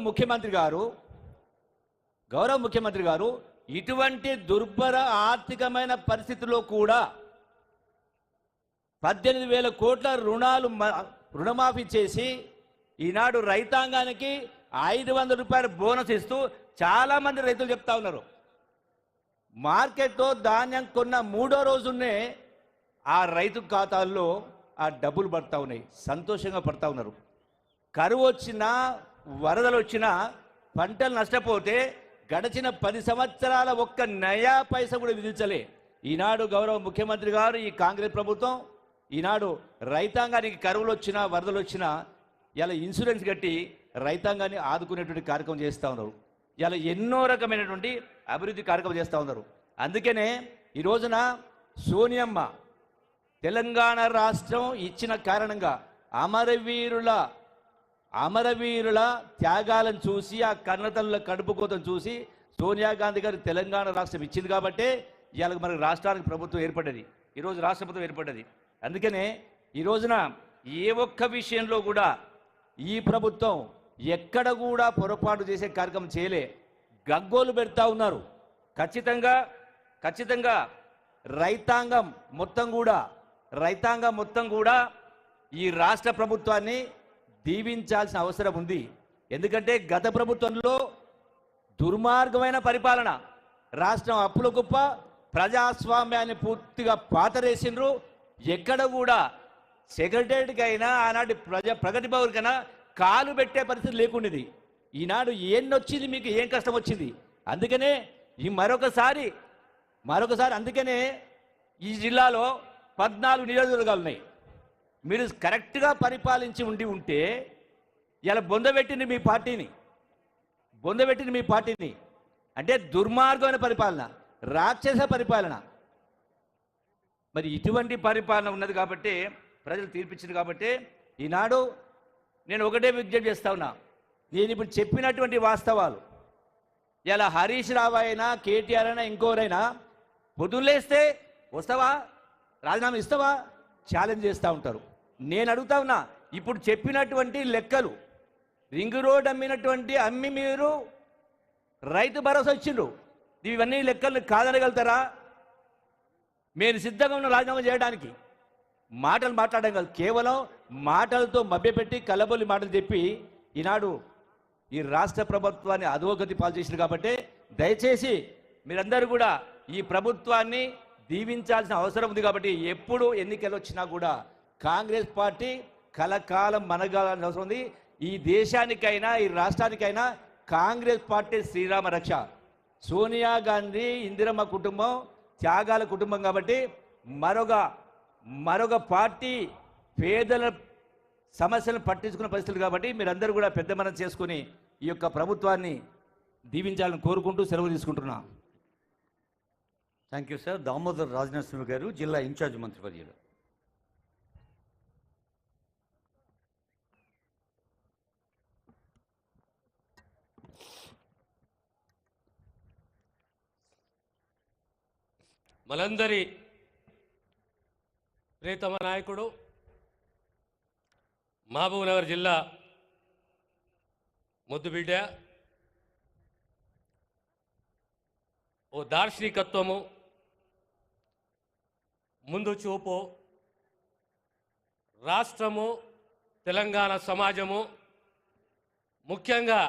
ముఖ్యమంత్రి గారు ఇటువంటి దుర్భర ఆర్థికమైన పరిస్థితుల్లో కూడా 18,000 కోట్ల రుణమాఫీ చేసి ఈనాడు రైతాంగానికి 500 రూపాయల బోనస్ ఇస్తూ చాలా మంది రైతులు చెప్తా ఉన్నారు. మార్కెట్లో ధాన్యం కొన్న 3వ రోజునే ఆ రైతు ఖాతాల్లో ఆ డబ్బులు పడతా ఉన్నాయి, సంతోషంగా పడతా ఉన్నారు. కరువు వచ్చినా వరదలు వచ్చినా పంటలు నష్టపోతే గడిచిన 10 సంవత్సరాల ఒక్క నయా పైసా కూడా విధించలే ఈనాడు గౌరవ ముఖ్యమంత్రి గారు, ఈ కాంగ్రెస్ ప్రభుత్వం ఈనాడు రైతాంగానికి కరువులు వచ్చినా వరదలు వచ్చినా ఇలా ఇన్సూరెన్స్ కట్టి రైతాంగాన్ని ఆదుకునేటువంటి కార్యక్రమం చేస్తూ ఉన్నారు. ఇలా ఎన్నో రకమైనటువంటి అభివృద్ధి కార్యక్రమం చేస్తూ ఉన్నారు. అందుకనే ఈ రోజున సోనియమ్మ తెలంగాణ రాష్ట్రం ఇచ్చిన కారణంగా అమరవీరుల త్యాగాలను చూసి, ఆ కన్నతల్లుల కడుపు కోతను చూసి సోనియా గాంధీ గారు తెలంగాణ రాష్ట్రం ఇచ్చింది కాబట్టి ఇవాళ మనకు రాష్ట్రానికి ప్రభుత్వం ఏర్పడ్డది, ఈరోజు రాష్ట్ర ప్రభుత్వం ఏర్పడ్డది. అందుకనే ఈ రోజున ఏ ఒక్క విషయంలో కూడా ఈ ప్రభుత్వం ఎక్కడ కూడా పొరపాటు చేసే కార్యక్రమం చేయలే, గగ్గోలు పెడతా ఉన్నారు. ఖచ్చితంగా రైతాంగం మొత్తం కూడా ఈ రాష్ట్ర ప్రభుత్వాన్ని దీవించాల్సిన అవసరం ఉంది. ఎందుకంటే గత ప్రభుత్వంలో దుర్మార్గమైన పరిపాలన, రాష్ట్రం అప్పుల కుప్ప, ప్రజాస్వామ్యాన్ని పూర్తిగా పాతరేసిండ్రు. ఎక్కడ కూడా సెక్రటరీకి అయినా ఆనాటి ప్రగతి భవన్కైనా కాలు పెట్టే పరిస్థితి లేకుండేది. ఈనాడు ఏన్నొచ్చింది, మీకు ఏం కష్టం వచ్చింది? అందుకనే ఈ మరొకసారి అందుకనే ఈ జిల్లాలో 14 నియోజకవర్గాలు ఉన్నాయి. మీరు కరెక్ట్గా పరిపాలించి ఉంటే ఇలా బొందబెట్టింది మీ పార్టీని అంటే దుర్మార్గమైన పరిపాలన, రాక్షస పరిపాలన. మరి ఇటువంటి పరిపాలన ఉన్నది కాబట్టి ప్రజలు తీర్పిచ్చింది కాబట్టి ఈనాడు నేను ఒకటే విజ్ఞప్తి చేస్తా ఉన్నా. నేను ఇప్పుడు చెప్పినటువంటి వాస్తవాలు ఇలా హరీష్ రావు అయినా కేటీఆర్ అయినా ఇంకోరైనా పొద్దున్నేస్తే వస్తావా, రాజీనామా ఇస్తావా, ఛాలెంజ్ చేస్తూ ఉంటారు. నేను అడుగుతా ఉన్నా, ఇప్పుడు చెప్పినటువంటి లెక్కలు రింగ్ రోడ్ అమ్మి మీరు రైతు భరోసా ఇచ్చిండ్రు, ఇవన్నీ లెక్కలు కాదనగలుగుతారా? మేము సిద్ధంగా ఉన్న రాజీనామా చేయడానికి. మాటలు మాట్లాడడం కాదు, కేవలం మాటలతో మభ్యపెట్టి కలబొల్లి మాటలు చెప్పి ఈనాడు ఈ రాష్ట్ర ప్రభుత్వాన్ని అధోగతి పాలు చేసింది. కాబట్టి దయచేసి మీరందరూ కూడా ఈ ప్రభుత్వాన్ని దీవించాల్సిన అవసరం ఉంది. కాబట్టి ఎప్పుడు ఎన్నికలు వచ్చినా కూడా కాంగ్రెస్ పార్టీ కలకాలం మనగాలని అవసరం ఉంది. ఈ దేశానికైనా ఈ రాష్ట్రానికైనా కాంగ్రెస్ పార్టీ శ్రీరామ రక్ష. సోనియా గాంధీ ఇందిరమ్మ కుటుంబం త్యాగాల కుటుంబం కాబట్టి మరొక పార్టీ పేదల సమస్యలను పట్టించుకున్న పరిస్థితులు కాబట్టి మీరందరూ కూడా పెద్ద మనం చేసుకుని ఈ యొక్క ప్రభుత్వాన్ని దీవించాలని కోరుకుంటూ సెలవు తీసుకుంటున్నా. Thank you sir. Damodar Rajanarasimha గారు, జిల్లా ఇన్ఛార్జ్ మంత్రివర్యులు. మనందరి ప్రియతమ నాయకుడు, మహబూబ్నగర్ జిల్లా ముద్దుబిడ్డ, ఓ దార్శనికత్వము, ముందు చూపు, రాష్ట్రము, తెలంగాణ సమాజము, ముఖ్యంగా